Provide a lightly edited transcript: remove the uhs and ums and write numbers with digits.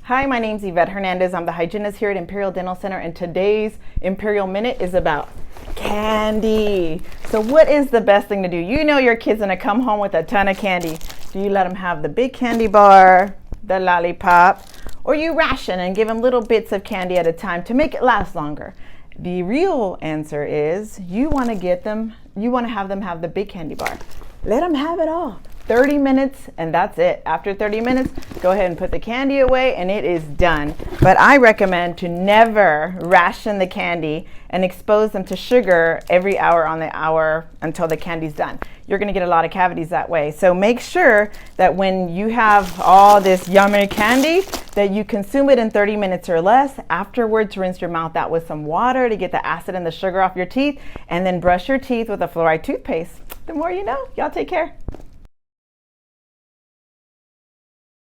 Hi, my name's Evette Hernandez. I'm the hygienist here at Imperial Dental Center, and today's Imperial Minute is about candy. So what is the best thing to do? You know your kid's gonna come home with a ton of candy. Do you let them have the big candy bar, the lollipop, or you ration and give them little bits of candy at a time to make it last longer? The real answer is you want to have them have the big candy bar. Let them have it all. 30 minutes and that's it. After 30 minutes, go ahead and put the candy away and it is done. But I recommend to never ration the candy and expose them to sugar every hour on the hour until the candy's done. You're gonna get a lot of cavities that way. So make sure that when you have all this yummy candy, that you consume it in 30 minutes or less. Afterwards, rinse your mouth out with some water to get the acid and the sugar off your teeth, and then brush your teeth with a fluoride toothpaste. The more you know. Y'all take care.